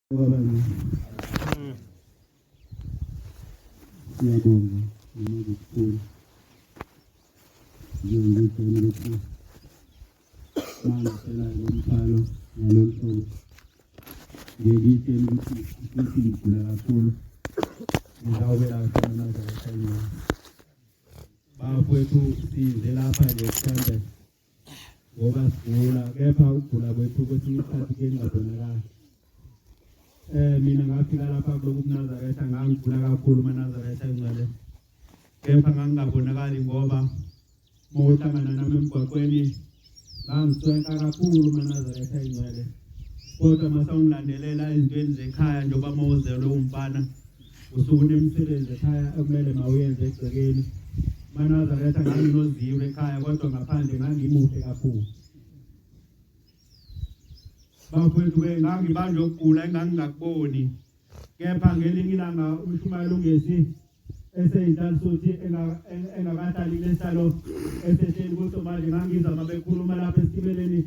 Siyabonga ngokukhulu njengomthwalo ukuthi mangicela umthwalo ngalolu ngiyitshela ukuthi ngigula kakhulu ngizawubela khona nazo bafowethu size lapha nje mhlambe ngoba sigula kepha ukugula kwethu kwesinye isikhathi kungabonakali. Mina ngafika lapha kuNazaretha ngangigula kakhulu maNazaretha engcwele kepha ngangingabonakali ngoba mawuhlangana nami emgwaqweni ngangisweka kakhulu maNazaretha engcwele kodwa masawungilandelela ezintweni zekhaya njengoba mawuzelwe umfana usuku nemsebenzi ekhaya ekumele mawuyenze egcekeni maNazaretha nganginoziwe ekhaya kodwa ngaphandle ngangimuhle kakhulu. Bafowethu ngangibanjwe ukugula engangingakuboni kepha ngelinye ilanga umshumayeli ungesi eseyintali sothi engakahlali lesalo esesheni ukuthi manje ngangizwa mabekhuluma lapha esitimeleni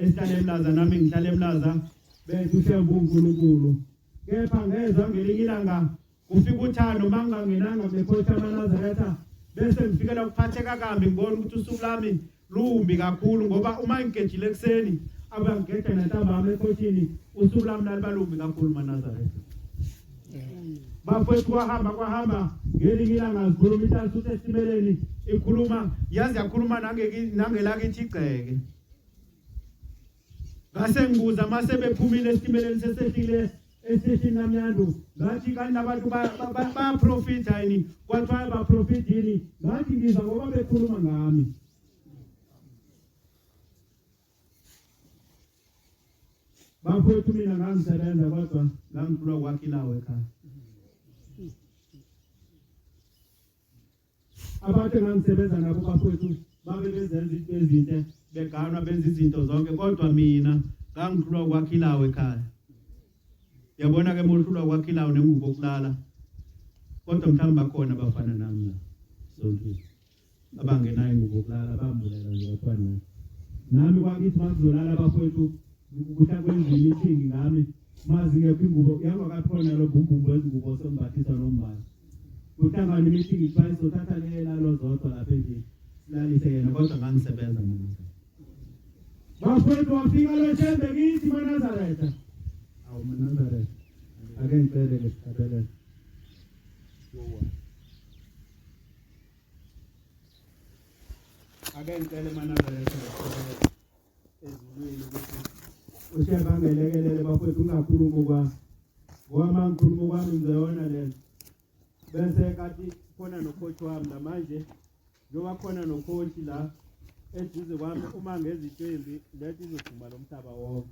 esihlale eMlaza nami ngihlale eMlaza bethi uShembe uNkulunkulu kepha ngezwe ngelinye ilanga kufika uThando mangangenanga bekhotsha maNazaretha bese ngifikela ukuphatheka kambi ngibona ukuthi usuku lami lumbi kakhulu ngoba uma ngigejile ekseni abangekhe natambama ekhothini usuku lami nalibalumbi kakhulu maNazaretha. Bafowethu kwahamba ngelinye ilanga sikhuluma itasuthi esitimeleni ikhuluma yazi yakhuluma nangelakithi igceke ngase ngibuza mase bephumile esitimeleni sesehlile estation namnyandu ngathi kanti nabantu ba profit yini kwathiwa ba profit yini ngathi ngizwa ngoba bekhuluma ngami. Bafowethu mina ngangisebenza kodwa ngangifuna ukwakilawo ekhaya. Abantu ngangisebenza nabo bafowethu babe bezenza izinto ezinhle beganwa benza izinto zonke kodwa mina ngangifuna ukwakilawo ekhaya. Yabona ke mohlulwa ukwakilawo nengubo yokulala kodwa mhlawumbe bakhona bafana nami sonke abangenayo ingubo yokulala bambulela nje bafana nami kwakithi mazolala bafowethu ukuthi kwenziwe meeting ngami mazi ngephi ingubo yangakakhona lo bhumbumbo ezingubo sombathisa nombala kuhlangana meeting twice uthatha lelo zodwa lapha nje silalise yena kodwa ngangisebenza mina bafowethu wafika lo Shembe kithi maNazaretha awu maNazaretha ake ngicele ngesithabele ake ngicele maNazaretha ezulwini ukuthi uShembe angelekelele bafowethu ungakhuluma ngoba mangikhuluma kwami ngizona lento bese kathi khona nocoach wami manje njoba khona nocoach la eduze kwami uma ngezithembi lethi izogcuma lo mhlaba wonke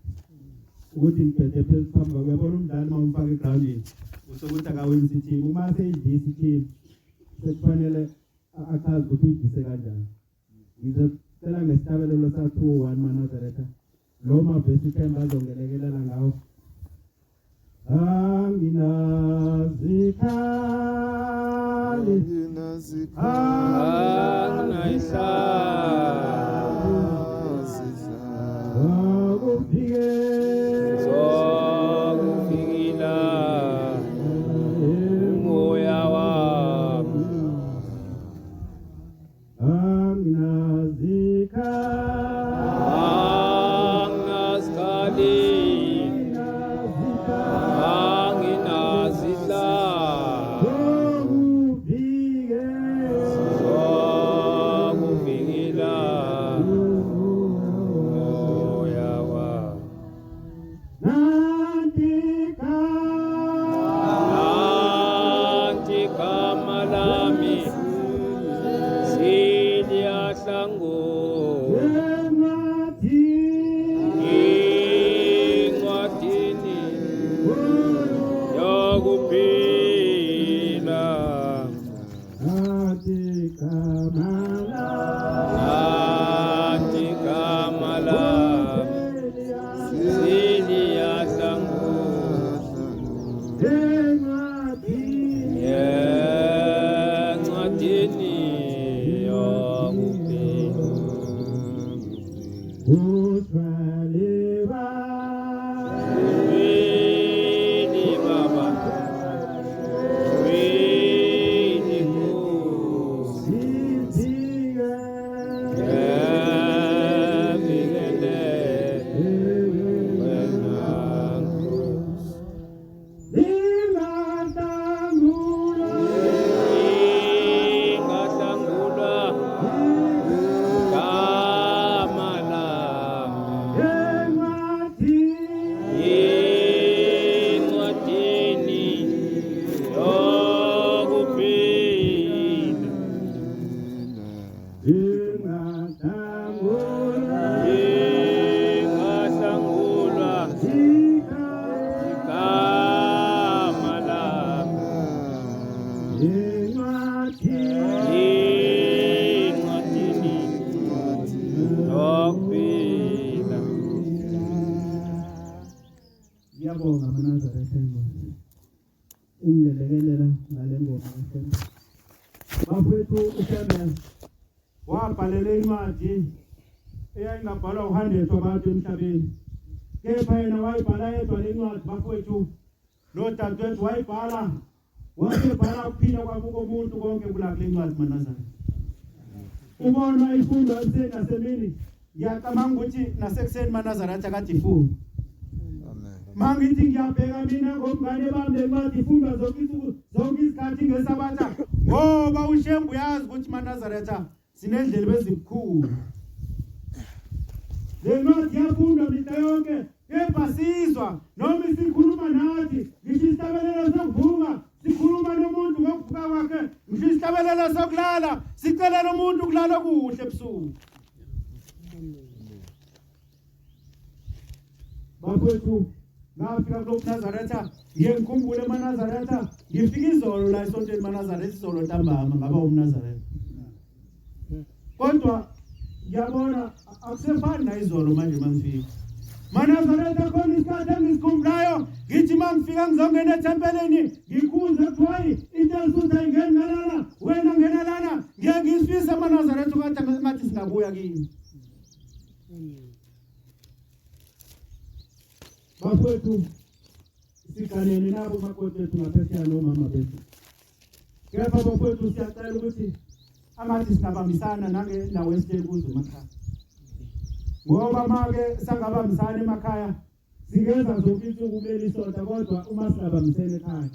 ukuthi ngiphethe phezu phamba uyabona umdlali mawumfaka egroundini usokuthi akawenzi team uma seyidisi team sekufanele akazi ukuthi idise kanjani. Ngizocela ngesithabelelo sa 2-1 maNazaretha lo mavesi Shembe azongelekelela ngawo. Anginazikhali Themba ungelekelela ngale ngoma Themba bafethu uShembe wabhalela incwadi eyayingabhalwa u100 wabantu emhlabeni kepha yena wayibhala yedwa le ncwadi bafethu lo dadewethu wayibhala wasebhala kuphila kwabuko umuntu konke kulakule ncwadi manazana ubona ifundo emsenasemini ngiyacabanga ukuthi nasekuseni manazarathi akade ifunda mangithi ngiyabheka mina ngomngane bami lencwadi ifundwa zonke izikhathi ngesabatha ngoba uShembe uyazi ukuthi maNazaretha sinendlela ezibukhulu le ncwadi yafundwa mihla yonke kepha sizwa noma sikhuluma nathi ngisho isihlabelelo sokuvuka sikhuluma nomuntu ngokuvuka kwakhe ngisho isihlabelelo sokulala sicelela umuntu kulala kuhle ebusuku bafethu ngafika kuNazaretha ngiyengikhumbule eManazaretha ngifika izolo la esontweni eManazaretha izolo ntambama ngaba umNazaretha kodwa ngiyabona akusefani nayizolo manje mangifika Manazaretha khona isikhathi engisikhumbulayo ngithi mangifika ngizongena ethempelini ngikhuze kuthiwa into elisusa ingeni ngalana wena ngena lana ngeke ngisifise eManazaretha ukade ngathi singabuya kimi bafethu sikanene nabo makoti ethu ngaphesheya nomama bethu kepha bafethu siyacela ukuthi angathi singabambisana nangendawo esithe kuzo emakhaya ngoba make sangabambisana emakhaya singenza zonke insuku kumele isonto kodwa uma singabambisene ekhaya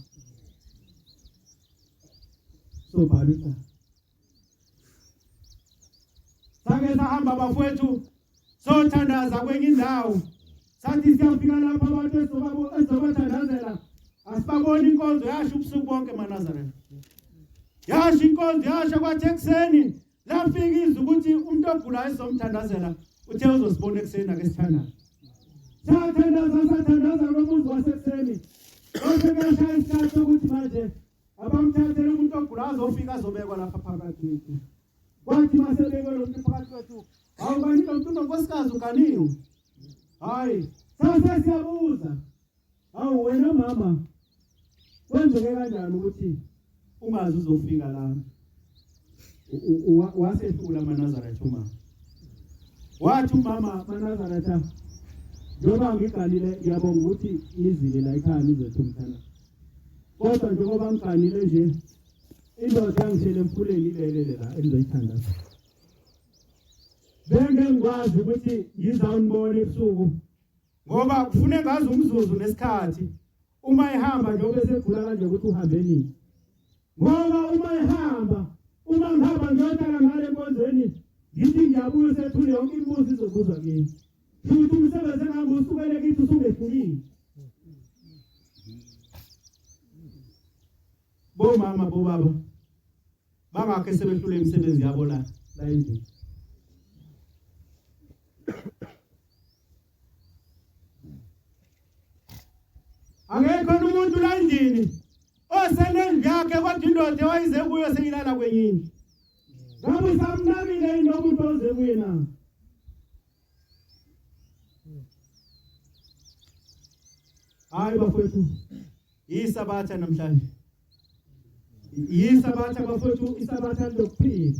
so bhalisa sange sahamba bafethu sothandaza kwenye indawo sathi siyafika lapha abantu ezobathandazela asibaboni inkonzo yasho ubusuku bonke eManazaretha yasho inkonzo yasho kwathi ekuseni lafika izwi ukuthi umuntu ogulayo esomthandazela uthe uzosibona ekuseni ake sithandaza sathandaza nomuzi wasekuseni konke kashaya isikhathi sokuthi manje abamthathele umuntu ogulayo azofika azobekwa lapha phakathi kwethu kwathi masebekwe lo muntu phakathi kwethu awubani lo muntu unkosikazi uganiwe hayi sasa siyabuza awu wena mama kwenzeke kanjani ukuthi ungazi uzofika la wasehlula maNazaretha uma wathi umama maNazaretha njengoba ngiganile ngiyabonga ukuthi izile la ekhaya nizethu mthana kodwa njengoba ngiganile nje indoda yangishele emfuleni ilelele la engizoyithandaza benge ngikwazi ukuthi ngizawunibona ebusuku ngoba kufune ngazi umzuzu nesikhathi uma ihamba njengoba segula kanje ukuthi uhambe nini ngoba uma ngihamba ngiyohlala ngale enkonzweni ngithi ngiyabuya sethule yonke imibuzo izobuzwa kimi futhi umsebenzi engihamba usukele kithi usungehlulile bomama bobaba bangakhe sebehlule imisebenzi yabo la endlini angekho umuntu la endlini osenendlu yakhe kodwa indoda wayize kuyo seyilala kwenyini ngabe samnabile into umuntu oze kuye na hayi bafethu isabatha namhlanje yisabatha bafethu isabatha lokuphila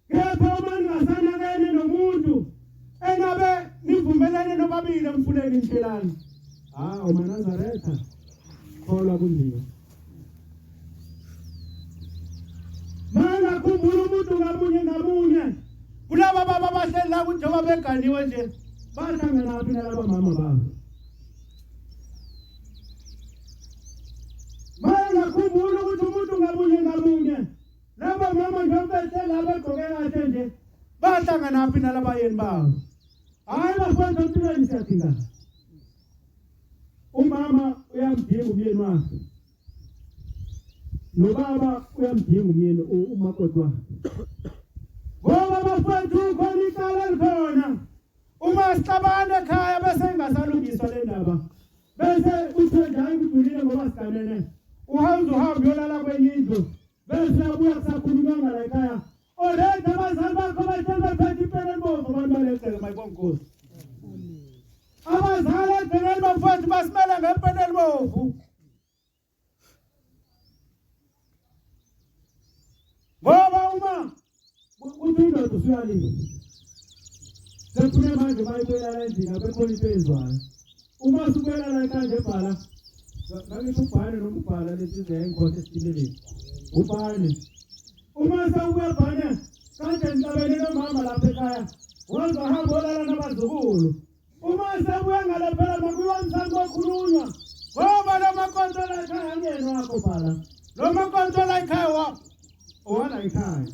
kepha uma ningasanakene nomuntu engabe nivumelane nobabili emfuleni nhlelani uManazaretha kholwa kunzima mangakhumbula umuntu ngamunye kulaba baba bahleli la njengoba beganiwe nje bahlangana phi nalaba mama babo mangakhumbula ukuthi umuntu ngamunye laba mama njengoba behleli la begqoke kahle nje bahlangana phi nalaba yeni babo hayi bafana empilweni siyadinga umama uyamdinga umyeni wakhe nobaba uyamdinga umyeni umakoti wakhe ngoba bafethu khona icala likhona uma sixabana ekhaya bese ingasalungiswa le ndaba bese uthenja ikudulile ngoba siganene uhamba uyolala kwenye indlu bese abuya kusakhuluma la ekhaya olethe abazali bakho bahleli baphethe ipeni embovu abantu balecele mayibonke Nkosi abazali ebhekeni bafethu basimele ngempeni elibomvu Ndlovu ngoba uma uphindwa usuyalini sekufune manje bayibuyela endlini bekhona into ezwayo uma subuyela la ekhaya ebhala ngakithi ubhane noma ubhala lesize engikhohle esitimeleni ubhane uma sewubuya bhane kanje ngicabele nomama lapha ekhaya wazahamba olala nabazukulu uma sebuya ngale phela makuyiwamsani kokhulunywa ngoba lo makonto la ekhaya angene wakho bhala lo makonto la ekhaya wakho owala ekhaya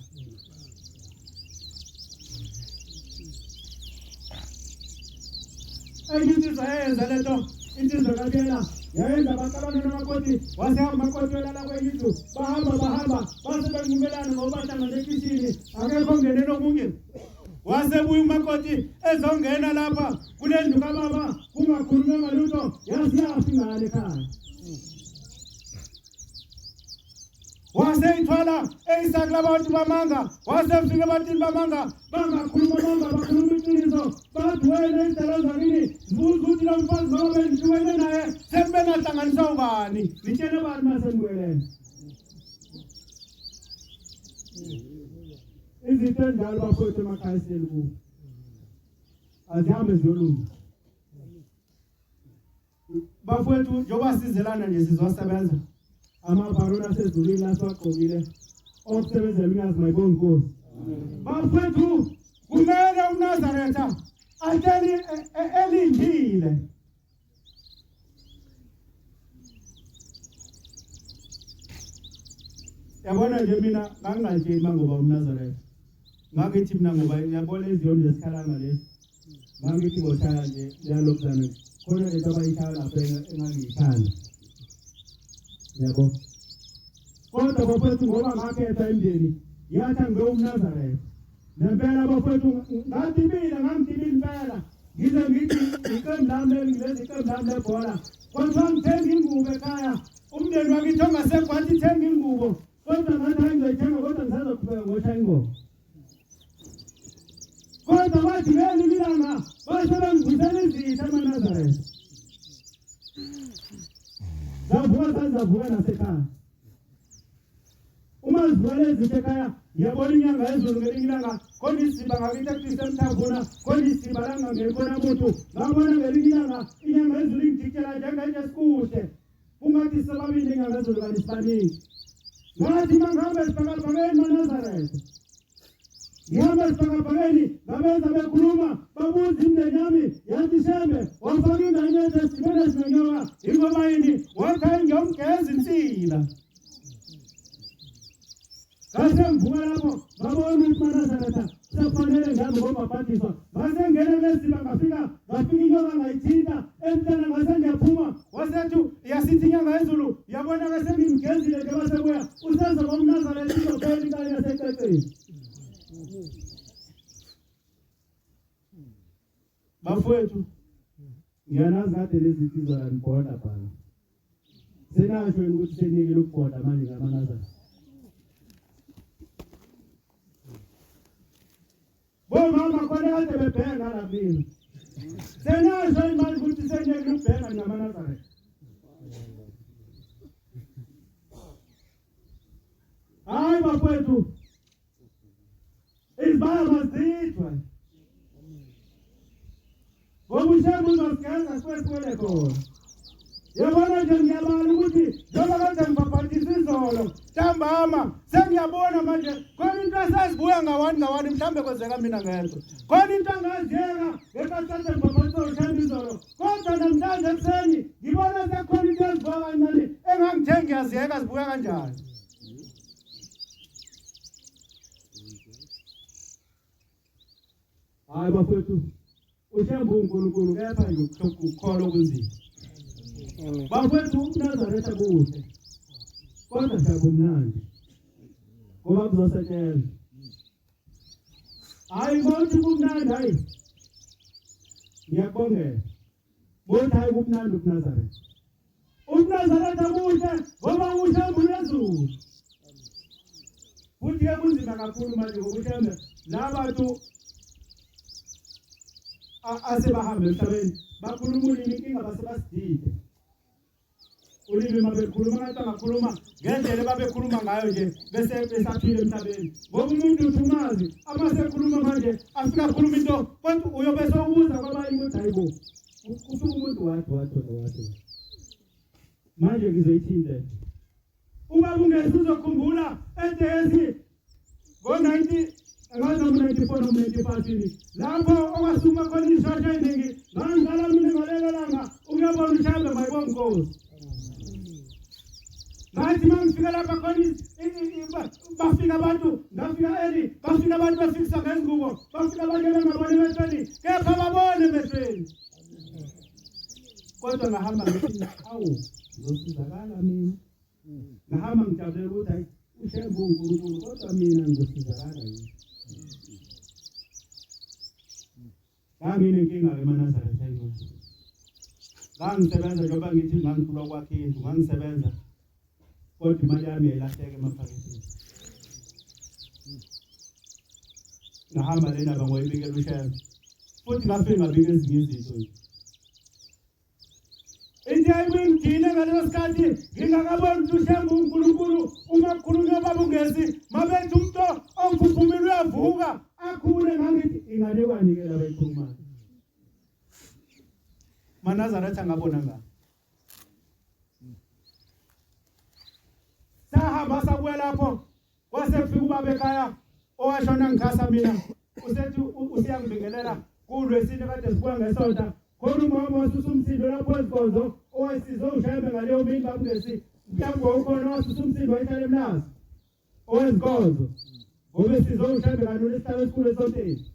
insizwa yayenza lento insizwa kabela yayenza baqalana nomakoti wasehamba makoti welala kweyindlu bahamba base benqumelana ngoba bahlangana ekitshini akekho ongene nomunye wasebuya umakoti ezongena lapha kule ndlu kababa kungakhulunywa ngalutho yasiyafi ngale ekhaya waseyithwala eyisakula abantu bamanga wasefika ebantwini bamanga bangakhuluma manga bakhuluma iqiniso bathi wena izidalo zakini zibuza ukuthi lo mfazi ngoba bendihlukene naye sekubenahlanganiswa ubani nitshele bani masembuyelene izinto enjalo bafowethu emakhaya seli kuwo azihambe ziyolunga bafowethu njengoba sizelana nje sizosebenza amabharona asezulwini aswagqokile okusebenzela uNyazi mayibonge Nkosi bafowethu kumele uNazaretha atsheli elindile yabona nje mina ngangingayitsheli mangoba uNazaretha ngakithi mina ngoba yabona iziyoni zesikhalanga lesi ngakithi boshaya nje yalokuzana khona lento abayishaya lapha engangiyithanda yabo kodwa bafowethu ngoba ngakhetha imndeni yathi ngiwuNazaretha nempela bafowethu ngadibile ngangidibile impela ngize ngithi iqembu lami lengilezi iqembu lami lebhola kodwa ngithenga ingubo ekhaya umndeni wakithi ongasekwathi thenga ingubo kodwa ngathi angizayithenga kodwa ngisazoqhubeka ngosha ingubo kodwa bathi ngeli ilanga base bengibuyisela izitha amaNazaretha zavuka nasekhaya uma zivukele izitha ekhaya ngiyabona inyanga yezulu ngelinye ilanga khona isimba ngakithi ekutise emthavuna khona isimba langangeni khona muntu ngabona ngelinye ilanga inyanga yezulu ingijikela njengenje esikuhle kungathi sebabili inyanga yezulu kanti sibaningi ngathi mangihambe esibhakabhakeni maNazaretha ngihambe esibhakabhakeni ngabenza bekhuluma babuza imindeni yami yathi Shembe wafaka ingane esesimeni esinenyoka ingoba yini wathi ngiyomgeza insila ngase ngivuka lapho ngabona ukuthi maNazaretha sekufanele ngihambe ngobhabhathiswa ngase ngene kulesiba ngafika inyoka ngayithinta emhlana ngase ngiyaphuma wasethi yasithi inyanga yezulu yabona ke sengimgezile ke basebuya usenza ngoMnazaretha izophela inkani yasececeni bafowethu ngiyanazi kade lezi nsizwa yanibhoda bhala senasho ukuthi senikele ukubhoda manje ngamaNazaretha bomama khona kade bebhenga lapha senasho imali ukuthi senikele ukubhenga ngamaNazaretha hayi bafowethu izibaya mazithwa ngobushembu uzosigenza sikwesikwele khona yabona nje ngiyabala ukuthi njengoba kade ngibhabhathisa izolo ntambama sengiyabona manje khona into esezibuya ngawani mhlawumbe kwenzeka mina ngedwa khona into angaziyeka ngekhathi ngibhabhathisa ushembu izolo kodwa namhlanje ekuseni ngibona sekhona into ezibuya kancane engangithe ngiyaziyeka zibuya kanjani hayi bafowethu ushembu uNkulunkulu kepha nje ukukholwa okunzima bafowethu uNazaretha kuhle kodwa siyabumnandi ngoba kuzosetshenzwa hayi konke kumnandi hayi ngiyabongela bonke hayi kumnandi uNazaretha kuhle ngoba ushembu lezulu futhi ke kunzima kakhulu manje ngokushembe labantu asebahamba emhlabeni bakhuluma inkinga basebasidide ulimi mabekhuluma ngakhuluma ngendlela babekhuluma ngayo nje bese besaphila emhlabeni ngoba umuntu uthumazi amasekhuluma manje afika khuluma into kodwa uyobe sokubuza kwabanye ukuthi hayibo usuke umuntu wathi manje ngizoyithinde uma kungesi uzokhumbula edesi ngo-94 no-95 lapho okwasuma khona ishosha eningi ngangizala mina ngalelo langa ukuyobona ushambe mayibonkosi ngathi mangifika lapha khona bafika abantu ngafika eli bafika abantu bafikisa ngezingubo bafika abantu bengaboni emehlweni kepha babone emehlweni kodwa ngahamba ngithi awu ngizosizakala mina ngahamba ngijabulela ukuthi hayi ushembe uNkulunkulu kodwa mina ngizosizakala yini nginenkinga eManazaretha ayibona ngangisebenza njengoba ngithi ngangifuna kwakhe indlu ngangisebenza kodwa imali yami yayilahleka emaphaketheni ngahamba le ndaba ngoyibikela ushembe futhi ngafike ngabika ezinye izinto into ayibingidine ngaleso sikhathi ngingakaboni ukuthi ushembe uNkulunkulu uma kukhulunywa babungesi mabethi umuntu ongiphuphumile uyavuka akhule ngangithi ingane kwanikela abayikhulumayo Manazaretha ngabona ngani sahamba sabuya lapho wasefika ubaba ekhaya owashona ngikhasa mina usethi usiyangibingelela kulwesine kade sibuya ngesonto khona umama wasusumsindo lapho ezikonzo owayisizo ushayebe ngaleyo mini babungesi mhlawumbe ukhona wasusumsindo wayihlala emlazi owezikonzo ngoba sizo ushayebe kanuni esihlala esikhulu esonteni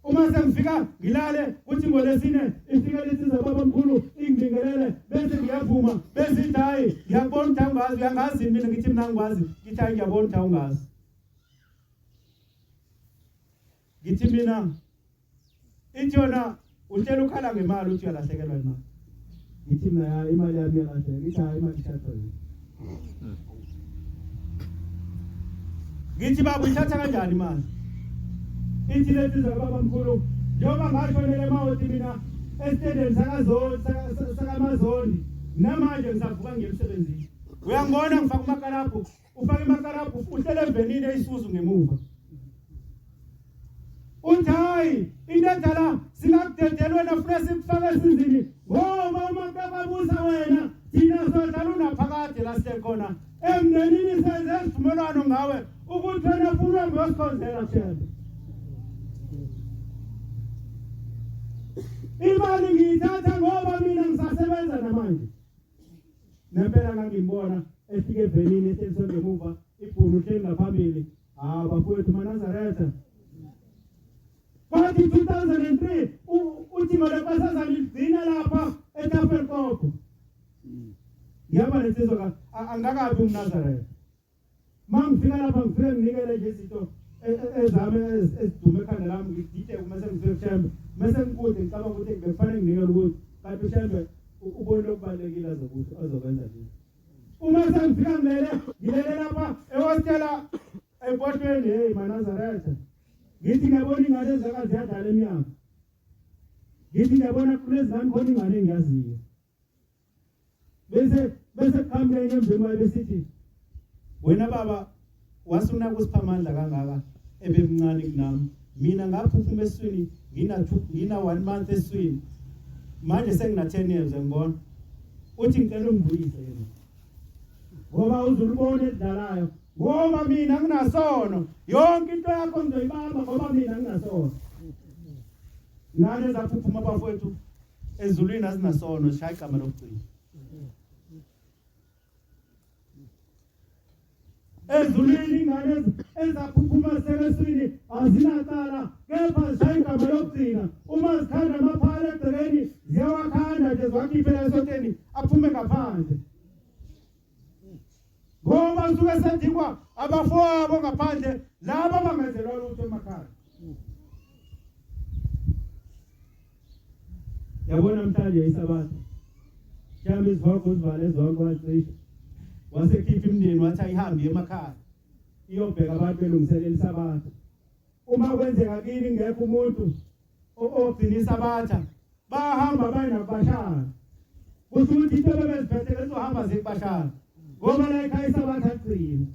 uma sengifika ngilale kuthi ngolesine ifike lisiza baba mkhulu ingibingelele bese ngiyavuma bese hayi ngiyabona ukuthi angazi uyangazi mina ngithi mina ngikwazi ngithi hayi ngiyabona ukuthi awungazi ngithi mina ithi yona utshela ukhala ngemali uthi uyalahlekelwa imali ngithi mina imali yami yalahleka ngithi hayi imali ishatha ngithi baba uyithatha kanjani imali ithi lethi zababa mkhulu njengoba ngashonele emawoti mina esitendeni sakamazoni namanje ngisavuka ngemsebenzini uyangibona ngifaka umakarabhu ufake imakarabhu uhlele emvenini eyisuzu ngemuva uthi hayi into edala singakudedelwe nafuna sikufake esinzini ngoba umakababuza wena thina sodlala unaphakade la sikhona emndenini senze isivumelwano ngawe ukuthi wena ufuna uhambe uyosikhonzela shembe imali ngiyithatha ngoba mina ngisasebenza namanje nempela ngangibona efike evenini esenzo ngemuva ibhunu hlenga phambili bafowethu Manazaretha kwathi 2003 uthi ngale basazalidina lapha eTafelkop yaba lesizwe angakabi uMnazaretha mangifika lapha ngifike nginikele nje izinto ezame ezidume ekhanda lami ngidide kumase ngifike kushembe mase ngikude ngicabanga ukuthi bekufanele nginikele ukuthi kanti ushembe ubone lokubalekile azokwenza nje uma sengifika ngilele lapha ehostela ebotweni hey Manazaretha ngithi ngiyabona ingane ezakazi yadala eminyango ngithi ngiyabona kulezi zami khona ingane engiyaziyo bese kuhambenye emveni wayo besithi wena baba wasuna kusipha amandla kangaka ebemncane kunami mina ngaphuphuma eswini ngina 1 month eswini manje sengina 10 years ngibona uthi ngicela ungibuyise yena ngoba uzulubone edlalayo ngoba mina nginasono yonke into yakho ngizoyibamba ngoba mina nginasono ngane zaphuphuma bafowethu ezulwini azinasono shaya igama lokugcina ezulwini ingane ezaphuphuma sekeswini azinacala kepha shaya igama lokugcina uma zikhanda amaphala egcekeni ziyawakhanda nje ziwakhiphe esoteni aphume ngaphandle ngoba suke sendikwa abafowabo ngaphandle laba bangenzelwa lutho emakhaya yabona mhlanje isabatha mhlawumbe izivoko zivale zonke wacisha wasekhipha imndeni wathi ayihambe emakhaya iyobheka abantu belungiselela isabatha uma kwenzeka kini ngekho umuntu ogcina isabatha bahamba bayinabashana Kusuthi into bebeziphethe lezohamba zikubashana. Ngoba la ekhaya isabatha qini.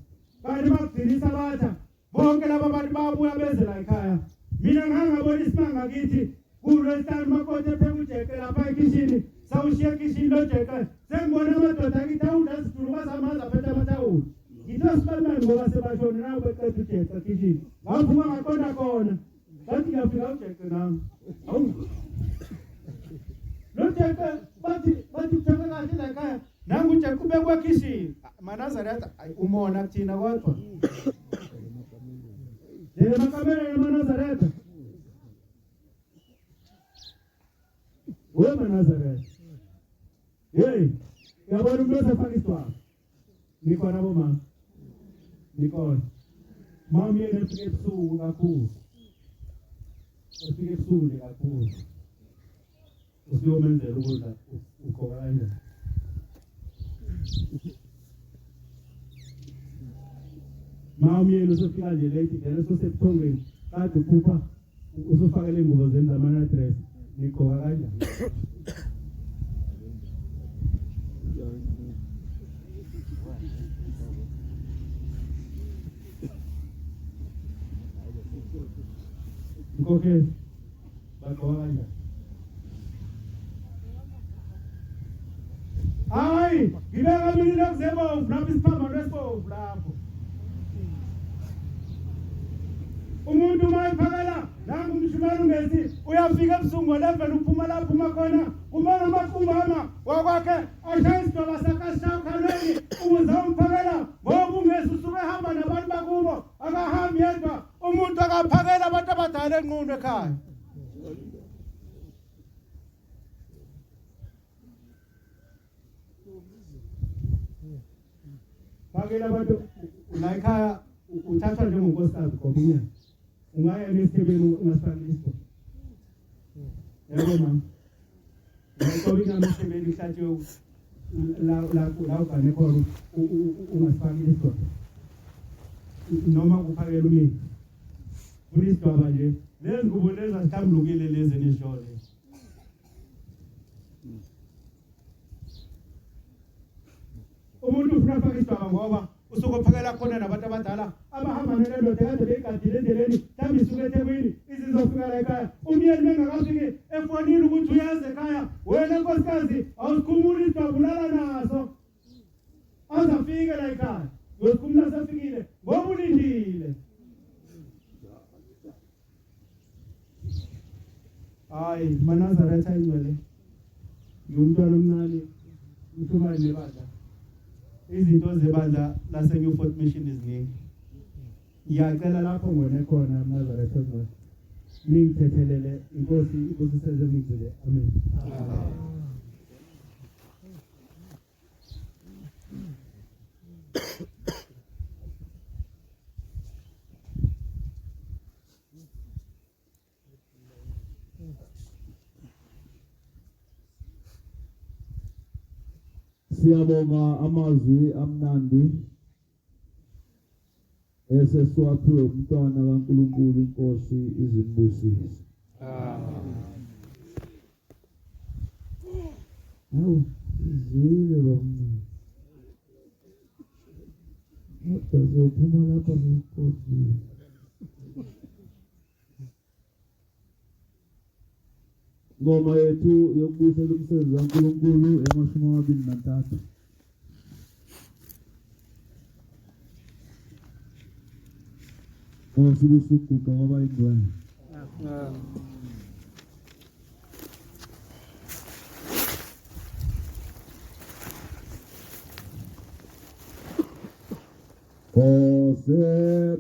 Kanti bakugcina isabatha bonke laba bantu babuya beze la ekhaya. Mina ngangabona isimanga kithi kuRestart makothe phekujeke lapha ekishini. Sawushiya ekishini lo jeke. Sengibona amadoda akithi awundasitulu kwasamaza phethe amatawuli. Ngitho sibamani ngoba sebashona nawe beqeda ujeke ekishini. Ngaphuma ngaqonda khona. Bathi ngiyafika ujeke nami. Awu. Lo jeke bathi kutheke kahle la ekhaya. Nangu ujeke ubekwe ekishini. Manazareth umona kuthina kodwa. Le makamera ya Manazareth. We Manazareth. Hey, yabona umuntu osafakiswa. Nikhona boma. Nikhona. Mami yena ufike ebusuku kakhulu. Ufike ebusuku kakhulu. Usiyomenzela ukudla ukhoka kanjani. Mami yena usofika nje late ngene sosebuthongweni. Kade uphupha usofakele ingubo zeni zamana dress. Nikhoka kanjani. Okay. Bakhoka kanjani. Hayi, ngibeka mina lokuzebomvu lapho isiphamba lesibomvu lapho. Umuntu mayiphakela nangu umshumela ungesi uyafika ebusuku ngo11 uphuma lapho uma khona uma ngamaqumbama wakwakhe ashaya isidoba sakashawu khalweni umuza umphakela ngoba ungesi usuke ehamba nabantu bakubo akahambi yedwa umuntu akaphakela abantu abadala enqunu ekhaya. Phakela abantu la ekhaya uthathwa njengonkosikazi gobunya. Ungaya nesebeni ungasifakiswa. Yebo mama. Ngiyaqobina nesebeni hlathiwe la ugane khona ungasifakiswa. Noma kuphakela umini. Unisitwaba nje. Lezi ngubo lezi asihlambulukile lezi nishole. Umuntu ufuna ukufakiswa ngoba usuke uphakela khona nabantu abadala abahamba nendoda kade beyigadile endleleni mhlawumbe isuke eThekwini izizofika la ekhaya umyeni mengakafiki efonini ukuthi uyaze ekhaya wena nkosikazi awusikhumuli isibabulala naso azafike la ekhaya uyosikhumula sefikile ngoba ulindile. Hayi Manazareth ayingcwele ngumntwana omncane uthumane nebandla. Izinto zebandla lase New Fort Mission iziningi. Ngiyacela lapho ngone khona Manazareth ngone. Ningithethelele inkosi senze ngizile. Amen. Siyabonga amazwi amnandi esesiwaphiwe umntwana kaNkulunkulu inkosi izimbusise. Awu izwile bamncane. Uzophuma lapha ngenkosi. Ngoma yethu yokubuyisela umsebenzi kaNkulunkulu ema-23. Osuke usuguqa kwaba ingcwele.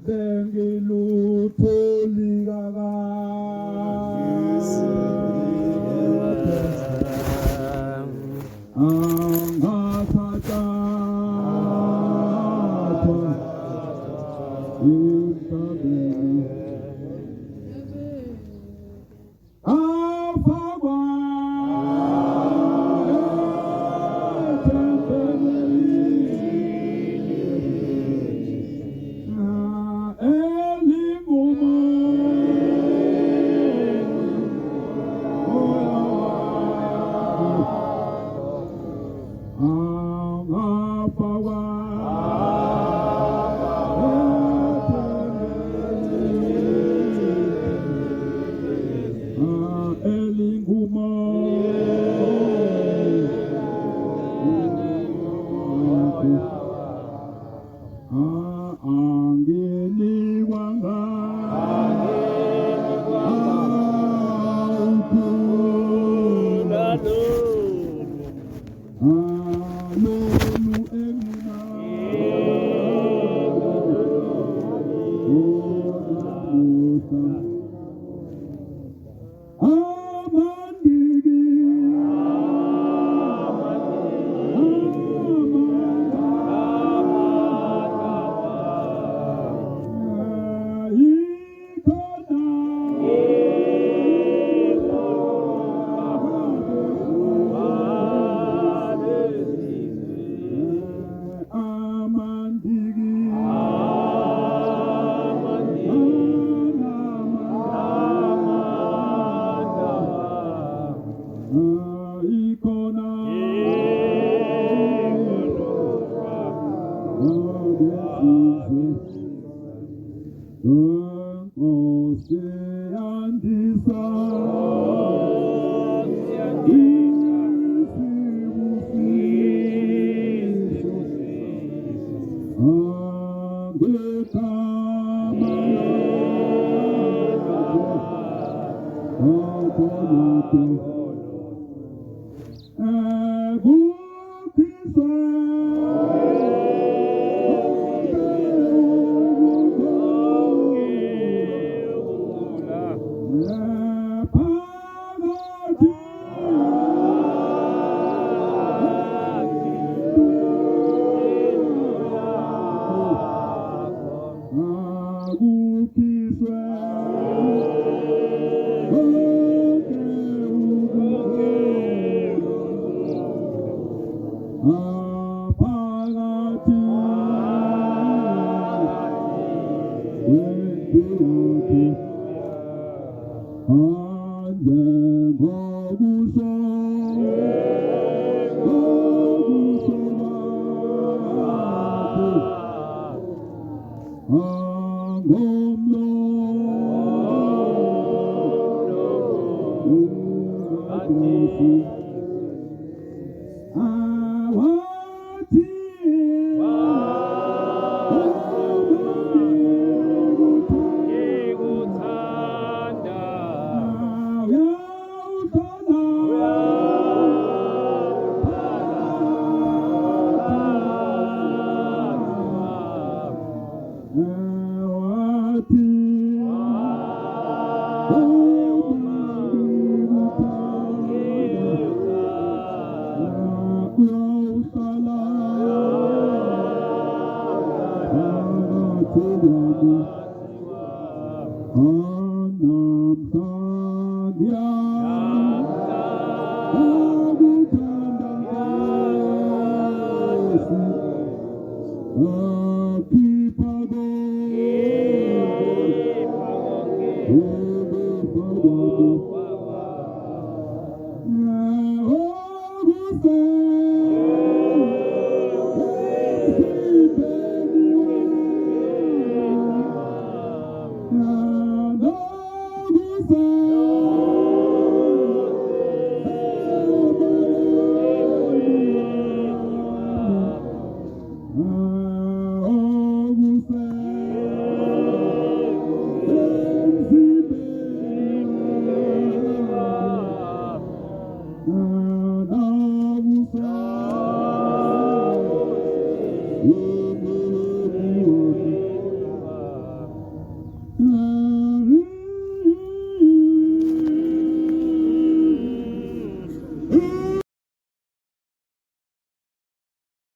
Bengilutho Ooh.